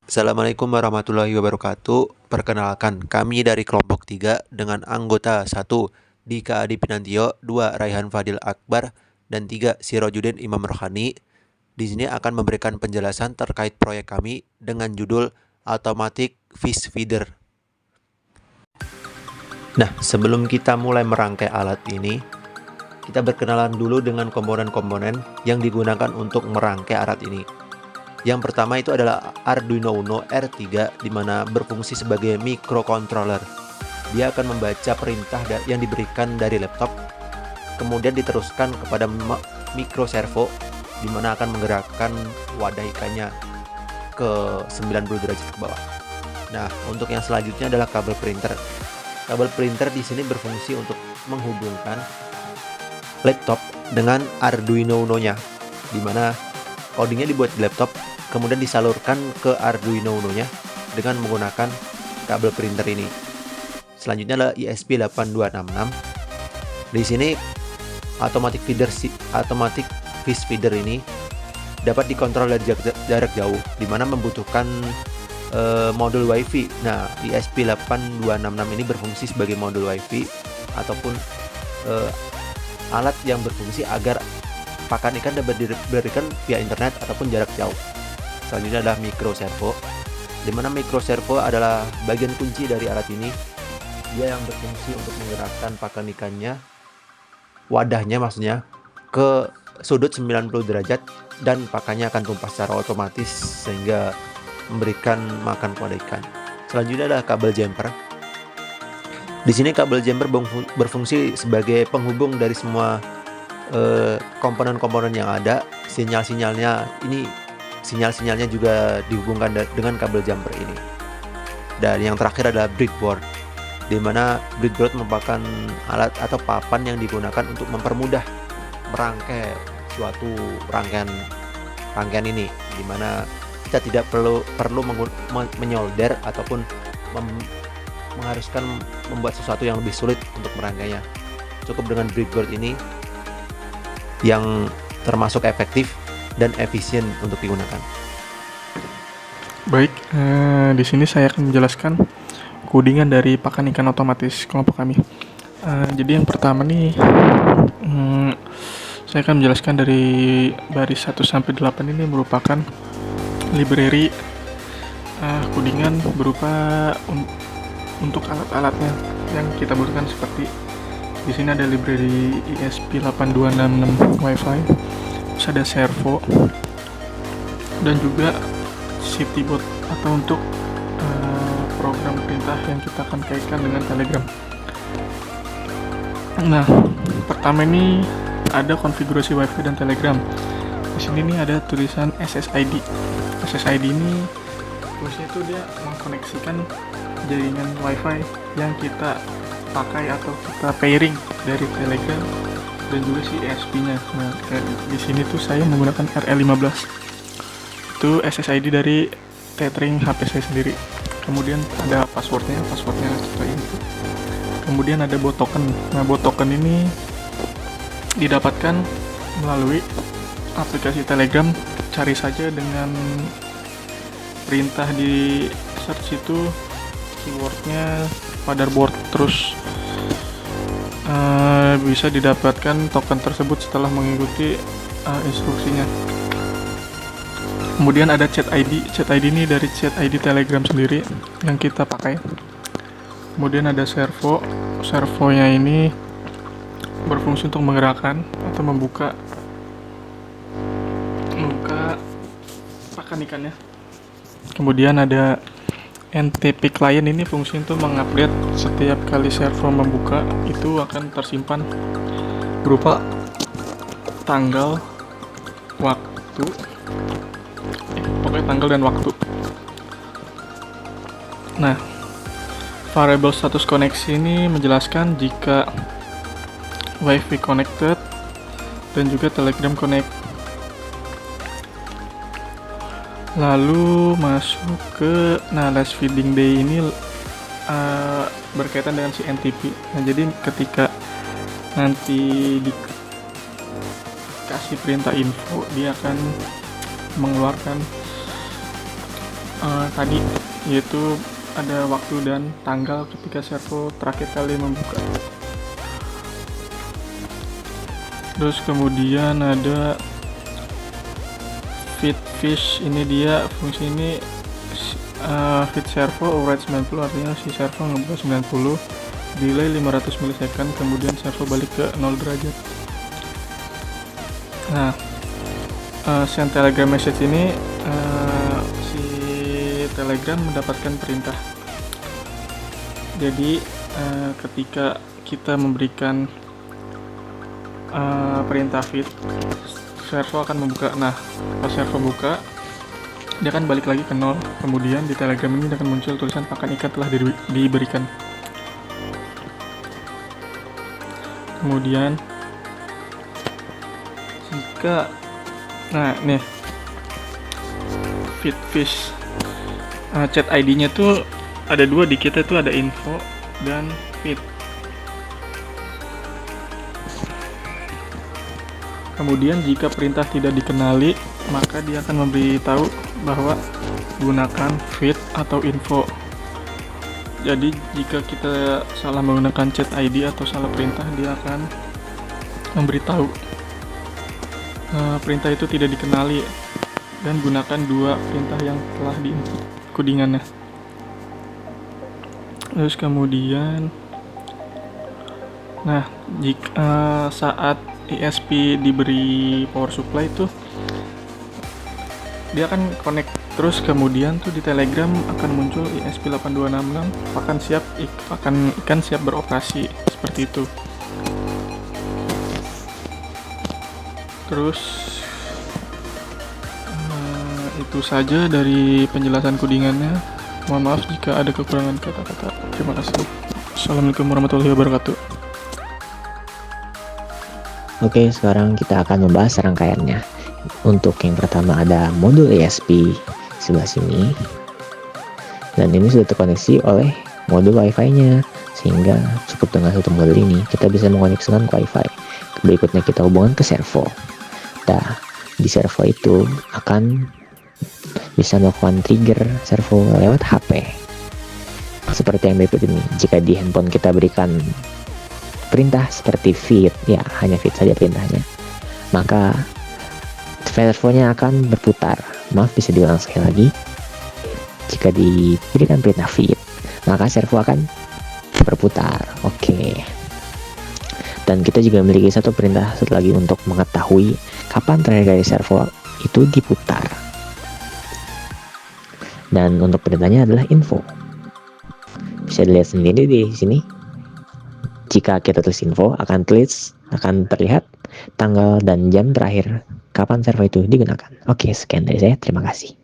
Assalamualaikum warahmatullahi wabarakatuh. Perkenalkan, kami dari kelompok 3 dengan anggota 1 Dika Adi Pinantio, 2 Raihan Fadil Akbar, dan 3 Sirojudin Imam Rohani. Di sini akan memberikan penjelasan terkait proyek kami dengan judul Automatic Fish Feeder. Nah, sebelum kita mulai merangkai alat ini, kita berkenalan dulu dengan komponen-komponen yang digunakan untuk merangkai alat ini. Yang pertama itu adalah Arduino Uno R3, di mana berfungsi sebagai microcontroller. Dia akan membaca perintah yang diberikan dari laptop, kemudian diteruskan kepada micro servo, di mana akan menggerakkan wadah ikannya ke 90 derajat ke bawah. Nah, untuk yang selanjutnya adalah kabel printer. Kabel printer di sini berfungsi untuk menghubungkan laptop dengan Arduino Uno-nya, di mana codingnya dibuat di laptop, kemudian disalurkan ke Arduino Uno-nya dengan menggunakan kabel printer ini. Selanjutnya adalah ESP8266. Di sini automatic fish feeder ini dapat dikontrol dari jarak jauh, di mana membutuhkan modul WiFi. Nah, ESP8266 ini berfungsi sebagai modul WiFi ataupun alat yang berfungsi agar pakan ikan dapat diberikan via internet ataupun jarak jauh. Selanjutnya adalah micro servo, di mana micro servo adalah bagian kunci dari alat ini. Dia yang berfungsi untuk menggerakkan pakan ikannya, wadahnya maksudnya, ke sudut 90 derajat dan pakannya akan tumpah secara otomatis sehingga memberikan makan kepada ikan. Selanjutnya adalah kabel jumper. Di sini kabel jumper berfungsi sebagai penghubung dari semua komponen-komponen yang ada. Sinyal-sinyalnya juga dihubungkan dengan kabel jumper ini. Dan yang terakhir adalah breadboard, di mana breadboard merupakan alat atau papan yang digunakan untuk mempermudah merangkai suatu rangkaian ini, di mana kita tidak perlu menyolder ataupun mengharuskan membuat sesuatu yang lebih sulit untuk merangkainya. Cukup dengan breadboard ini yang termasuk efektif dan efisien untuk digunakan. Baik, di sini saya akan menjelaskan codingan dari pakan ikan otomatis kelompok kami. Jadi yang pertama nih, saya akan menjelaskan dari baris 1 sampai 8 ini merupakan library codingan berupa untuk alat-alatnya yang kita butuhkan, seperti di sini ada library ESP8266 WiFi, terus ada servo, dan juga CityBot atau untuk program perintah yang kita akan kaitkan dengan Telegram. Nah, pertama ini ada konfigurasi WiFi dan Telegram. Di sini nih ada tulisan SSID. SSID ini fungsinya itu dia mengkoneksikan jaringan WiFi yang kita pakai atau kita pairing dari Telegram dan juga si ESP-nya. Nah, di sini tuh saya menggunakan RL15. Itu SSID dari tethering HP saya sendiri. Kemudian ada passwordnya seperti itu. Kemudian ada bot token. Nah, bot token ini didapatkan melalui aplikasi Telegram. Cari saja dengan perintah di search itu keywordnya motherboard, terus bisa didapatkan token tersebut setelah mengikuti instruksinya. Kemudian ada chat ID. Chat ID ini dari chat ID Telegram sendiri yang kita pakai. Kemudian ada servo. Servonya ini berfungsi untuk menggerakkan atau membuka pakan ikannya. Kemudian ada NTP client, ini fungsi untuk mengupdate setiap kali servo membuka, itu akan tersimpan berupa tanggal, waktu, pokoknya tanggal dan waktu. Nah, variable status koneksi ini menjelaskan jika WiFi connected dan juga Telegram connect. Lalu masuk ke last feeding day ini berkaitan dengan si NTP. Nah, jadi ketika nanti dikasih perintah info, dia akan mengeluarkan tadi, yaitu ada waktu dan tanggal ketika servo terakhir kali membuka. Terus kemudian ada feed fish, ini dia fungsi ini feed servo override 90, artinya si servo ngebuka 90, delay 500 milisecond, kemudian servo balik ke 0 derajat. Nah, send telegram message ini si Telegram mendapatkan perintah. Jadi ketika kita memberikan perintah feed, servo akan membuka. Nah, pas servo buka, dia akan balik lagi ke 0. Kemudian di Telegram ini akan muncul tulisan pakan ikan telah diberikan. Kemudian jika nih feed fish, chat ID-nya tuh ada dua di kita, tuh ada info dan feed. Kemudian jika perintah tidak dikenali, maka dia akan memberitahu bahwa gunakan feed atau info. Jadi jika kita salah menggunakan chat ID atau salah perintah, dia akan memberitahu perintah itu tidak dikenali dan gunakan dua perintah yang telah di-input codingannya. Terus kemudian jika saat ESP diberi power supply itu dia akan connect terus, kemudian tuh di Telegram akan muncul ESP8266 pakan ikan siap beroperasi, seperti itu. Terus itu saja dari penjelasan codingannya. Mohon maaf jika ada kekurangan kata-kata. Terima kasih. Assalamualaikum warahmatullahi wabarakatuh. Oke, sekarang kita akan membahas rangkaiannya. Untuk yang pertama ada modul ESP sebelah sini, dan ini sudah terkoneksi oleh modul Wi-Fi-nya, sehingga cukup dengan satu modul ini kita bisa mengoneksikan ke Wi-Fi. Berikutnya kita hubungkan ke servo. Nah, di servo itu akan bisa melakukan trigger servo lewat HP. Seperti yang berikut ini. Jika di handphone kita berikan perintah seperti feed, ya hanya feed saja perintahnya, maka servonya akan berputar. Maaf, bisa diulang sekali lagi. Jika diberikan perintah feed, maka servo akan berputar. Oke. Dan kita juga memiliki satu perintah lagi untuk mengetahui kapan terakhir kali servo itu diputar. Dan untuk perintahnya adalah info. Bisa dilihat sendiri di sini. Jika kita tulis info, akan terlihat tanggal dan jam terakhir kapan servo itu digunakan. Oke, sekian dari saya. Terima kasih.